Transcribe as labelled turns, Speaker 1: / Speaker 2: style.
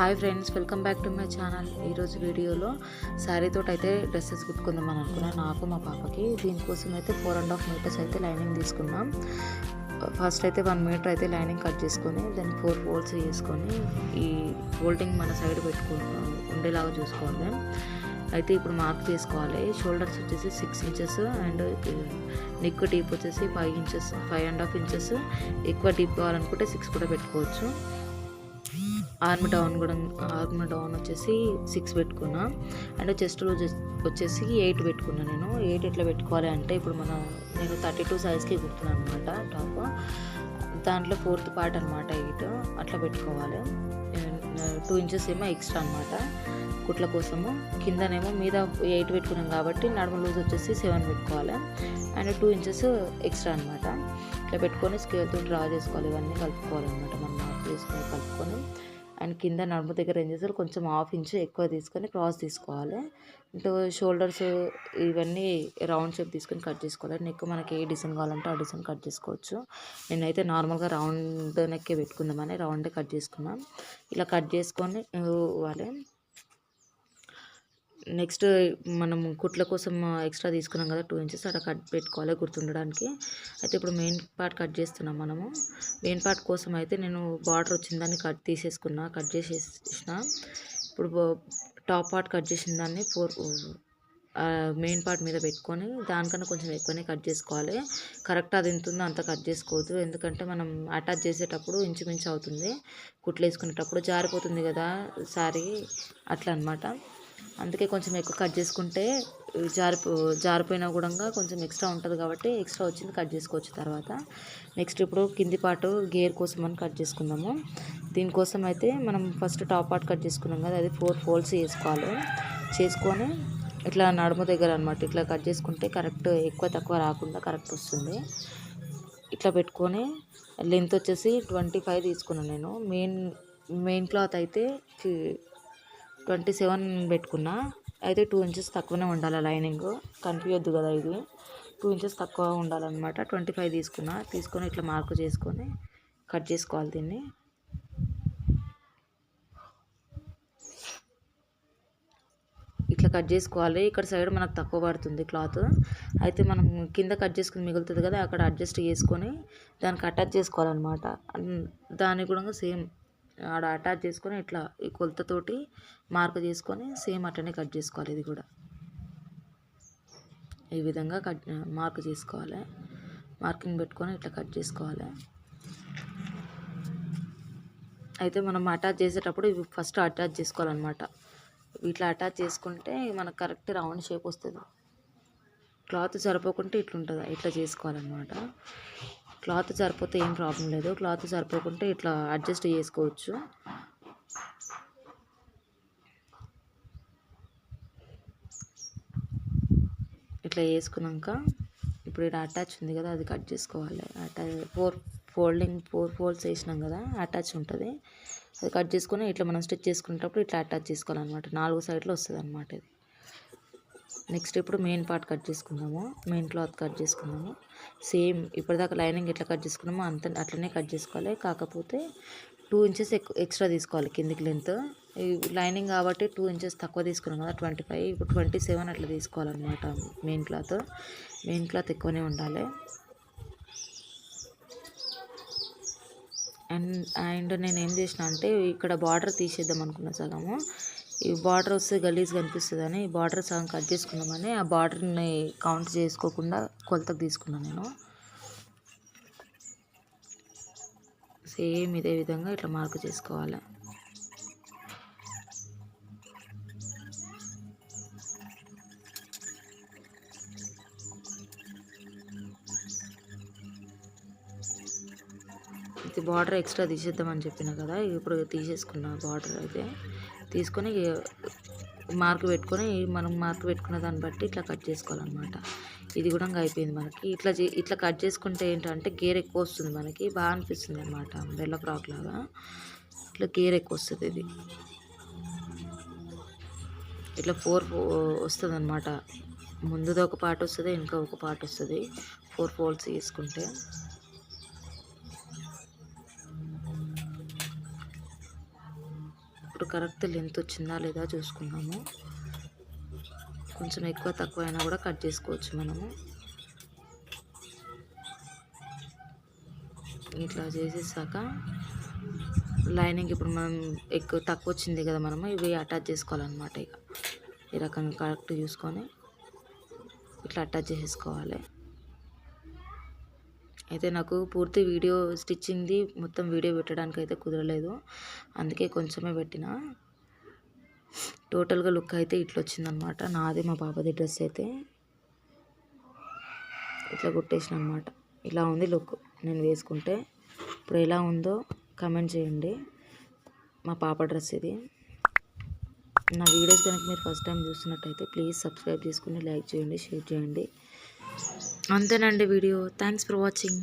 Speaker 1: Hi friends, welcome back to my channel. ఈరోజు వీడియోలో శారీతో అయితే డ్రెస్సెస్ కుట్టుకుందామని అనుకున్నాను, నాకు మా పాపకి. దీనికోసం అయితే 4.5 మీటర్స్ అయితే లైనింగ్ తీసుకున్నాం. ఫస్ట్ అయితే 1 మీటర్ అయితే లైనింగ్ కట్ చేసుకొని దాన్ని 4 ఫోల్డ్స్ చేసుకొని ఈ ఫోల్డింగ్ మన సైడ్ ఉండేలాగా చూసుకోవాలి. అయితే ఇప్పుడు మార్క్ చేసుకోవాలి. షోల్డర్స్ వచ్చేసి 6 ఇంచెస్ అండ్ నెక్ డీప్ వచ్చేసి 5 ఇంచెస్, 5.5 ఇంచెస్. ఎక్కువ డీప్ కావాలనుకుంటే 6 కూడా పెట్టుకోవచ్చు. ఆర్మ్ డౌన్ వచ్చేసి 6 పెట్టుకున్నా. అండ్ చెస్ట్ లూజ్ వచ్చేసి 8 పెట్టుకున్నా. నేను 8 ఎట్లా పెట్టుకోవాలి అంటే, ఇప్పుడు నేను 32 సైజ్కి కుడుతున్నాను అనమాట టాప్. దాంట్లో 4th పార్ట్ అనమాట 8 అట్లా పెట్టుకోవాలి. 2 ఇంచెస్ ఏమో ఎక్స్ట్రా అనమాట కుట్ల కోసము. కిందనేమో మీద 8 పెట్టుకున్నాం కాబట్టి నడుము లూజ్ వచ్చేసి 7 పెట్టుకోవాలి. అండ్ 2 ఇంచెస్ ఎక్స్ట్రా అనమాట. ఇట్లా పెట్టుకొని స్కేల్తో డ్రా చేసుకోవాలి. ఇవన్నీ కలుపుకోవాలన్నమాట. మనం మార్క్ చేసుకొని కలుపుకొని అండ్ కింద నడుము దగ్గర ఏం చేస్తారు, కొంచెం 1/2 ఇంచ్ ఎక్కువ తీసుకొని క్రాస్ తీసుకోవాలి. ఇంకా షోల్డర్స్ ఇవన్నీ రౌండ్ షేప్ తీసుకొని కట్ చేసుకోవాలి. నెక్ మనకి ఏ డిజైన్ కావాలంటే ఆ డిజైన్ కట్ చేసుకోవచ్చు. నేనైతే నార్మల్గా రౌండ్ నెక్కే పెట్టుకుందామని రౌండే కట్ చేసుకున్నాం. ఇలా కట్ చేసుకొని ఇవ్వాలి. నెక్స్ట్ మనం కుట్ల కోసం ఎక్స్ట్రా తీసుకున్నాం కదా 2 ఇంచెస్, అక్కడ కట్ పెట్టుకోవాలి గుర్తుండడానికి. అయితే ఇప్పుడు మెయిన్ పార్ట్ కట్ చేస్తున్నాం మనము. మెయిన్ పార్ట్ కోసం అయితే నేను బార్డర్ వచ్చిన దాన్ని కట్ చేసేసిన. ఇప్పుడు టాప్ పార్ట్ కట్ చేసిన దాన్ని మెయిన్ పార్ట్ మీద పెట్టుకొని దానికన్నా కొంచెం ఎక్కువనే కట్ చేసుకోవాలి. కరెక్ట్ అది ఎంత ఉందో అంత కట్ చేసుకోవద్దు, ఎందుకంటే మనం అటాచ్ చేసేటప్పుడు ఇంచుమించు అవుతుంది. కుట్లు వేసుకునేటప్పుడు జారిపోతుంది కదా శారీ, అట్లా అనమాట. అందుకే కొంచెం ఎక్కువ కట్ చేసుకుంటే జారిపోయినా కూడా కొంచెం ఎక్స్ట్రా ఉంటుంది కాబట్టి ఎక్స్ట్రా వచ్చింది కట్ చేసుకోవచ్చు తర్వాత. నెక్స్ట్ ఇప్పుడు కింది పార్ట్ గేర్ కోసం అని కట్ చేసుకుందాము. దీనికోసం అయితే మనం ఫస్ట్ టాప్ పార్ట్ కట్ చేసుకున్నాం కదా, అది 4 ఫోల్డ్స్ చేసుకొని ఇట్లా నడుము దగ్గర అనమాట ఇట్లా కట్ చేసుకుంటే కరెక్ట్ ఎక్కువ తక్కువ రాకుండా కరెక్ట్ వస్తుంది. ఇట్లా పెట్టుకొని లెంత్ వచ్చేసి 25 తీసుకున్నాను నేను. మెయిన్ క్లాత్ అయితే 27 పెట్టుకున్నా. అయితే 2 ఇంచెస్ తక్కువనే ఉండాలి లైనింగ్, కనిపించద్దు కదా, ఇది 2 ఇంచెస్ తక్కువ ఉండాలన్నమాట. 25 తీసుకొని ఇట్లా మార్కు చేసుకొని కట్ చేసుకోవాలి. దీన్ని ఇట్లా కట్ చేసుకోవాలి. ఇక్కడ సైడ్ మనకు తక్కువ పడుతుంది క్లాత్. అయితే మనం కింద కట్ చేసుకుని మిగులుతుంది కదా, అక్కడ అడ్జస్ట్ చేసుకొని దానికి అటాచ్ చేసుకోవాలన్నమాట. దాన్ని కూడా సేమ్ ఆడ అటాచ్ చేసుకొని ఇట్లా ఈ కొలతతోటి మార్క్ చేసుకొని సేమ్ అట్లనే కట్ చేసుకోవాలి. ఇది కూడా ఈ విధంగా మార్క్ చేసుకోవాలి. మార్కింగ్ పెట్టుకొని ఇట్లా కట్ చేసుకోవాలి. అయితే మనం అటాచ్ చేసేటప్పుడు ఇవి ఫస్ట్ అటాచ్ చేసుకోవాలన్నమాట. ఇట్లా అటాచ్ చేసుకుంటే మనకు కరెక్ట్ రౌండ్ షేప్ వస్తుంది. క్లాత్ సరిపోకుంటే ఇట్లుంటుంది, ఇట్లా చేసుకోవాలన్నమాట. క్లాత్ సరిపోతే ఏం ప్రాబ్లం లేదు, క్లాత్ సరిపోకుంటే ఇట్లా అడ్జస్ట్ చేసుకోవచ్చు. ఇట్లా వేసుకున్నాక ఇప్పుడు ఇక్కడ అటాచ్ ఉంది కదా, అది కట్ చేసుకోవాలి. ఫోర్ ఫోల్డ్స్ వేసినాం కదా, అటాచ్ ఉంటుంది. అది కట్ చేసుకొని ఇట్లా మనం స్టిచ్ చేసుకునేటప్పుడు ఇట్లా అటాచ్ చేసుకోవాలన్నమాట. 4 సైడ్లు వస్తుంది అన్నమాట ఇది. నెక్స్ట్ ఇప్పుడు మెయిన్ పార్ట్ కట్ చేసుకుందాము. మెయిన్ క్లాత్ కట్ చేసుకుందాము. సేమ్ ఇప్పటిదాకా లైనింగ్ ఎట్లా కట్ చేసుకున్నామో అట్లనే కట్ చేసుకోవాలి. కాకపోతే 2 ఇంచెస్ ఎక్స్ట్రా తీసుకోవాలి కిందికి లెంత్. ఈ లైనింగ్ కాబట్టి 2 ఇంచెస్ తక్కువ తీసుకున్నాం కదా, 25, ఇప్పుడు 27 అట్లా తీసుకోవాలన్నమాట. మెయిన్ క్లాత్ ఎక్కువనే ఉండాలి. అండ్ నేను ఏం చేసిన అంటే, ఇక్కడ బార్డర్ తీసేద్దాం అనుకున్నా సగము. ఈ బార్డర్ వస్తే గలీజ్గా అనిపిస్తుందని ఈ బార్డర్ సగం కట్ చేసుకుందామని ఆ బార్డర్ని కౌంట్ చేసుకోకుండా కొలతకు తీసుకున్నాను నేను. సేమ్ ఇదే విధంగా ఇట్లా మార్క్ చేసుకోవాలి. ఇది బార్డర్ ఎక్స్ట్రా తీసేద్దామని చెప్పిన కదా, ఇప్పుడు తీసేసుకున్న బార్డర్ అయితే తీసుకొని మార్క్ పెట్టుకొని మనం మార్క్ పెట్టుకున్న దాన్ని బట్టి ఇట్లా కట్ చేసుకోవాలన్నమాట. ఇది కూడా అయిపోయింది మనకి. ఇట్లా కట్ చేసుకుంటే ఏంటంటే గేర్ ఎక్కువ వస్తుంది, మనకి బాగా అనిపిస్తుంది అనమాట. అంబ్రెల్లా ఫ్రాక్ లాగా ఇట్లా గేర్ ఎక్కువ వస్తుంది. ఇది ఇట్లా 4 వస్తుంది అనమాట. ముందుది ఒక పార్ట్ వస్తుంది, ఇంకా ఒక పార్ట్ వస్తుంది. 4 ఫోల్డ్స్ తీసుకుంటే ఇప్పుడు కరెక్ట్ లెంత్ వచ్చిందా లేదా చూసుకుందాము. కొంచెం ఎక్కువ తక్కువ అయినా కూడా కట్ చేసుకోవచ్చు మనము. ఇట్లా చేసేసాక లైనింగ్ ఇప్పుడు మనం ఎక్కువ తక్కువ వచ్చింది కదా, మనము ఇవి అటాచ్ చేసుకోవాలన్నమాట. ఇక ఈ రకంగా కరెక్ట్ చూసుకొని ఇట్లా అటాచ్ చేసేసుకోవాలి. అయితే నాకు పూర్తి వీడియో స్టిచ్చింగ్ది మొత్తం వీడియో పెట్టడానికి అయితే కుదరలేదు, అందుకే కొంచెమే పెట్టిన. టోటల్గా లుక్ అయితే ఇట్లా వచ్చిందనమాట. నాది మా పాపది డ్రెస్ అయితే ఇట్లా కుట్టేసిన అనమాట. ఇలా ఉంది లుక్ నేను వేసుకుంటే. ఇప్పుడు ఎలా ఉందో కమెంట్ చేయండి. మా పాప డ్రెస్ ఇది. నా వీడియోస్ కనుక మీరు ఫస్ట్ టైం చూస్తున్నట్టయితే ప్లీజ్ సబ్స్క్రైబ్ చేసుకుని లైక్ చేయండి, షేర్ చేయండి. అంతేనండి వీడియో. Thanks for watching.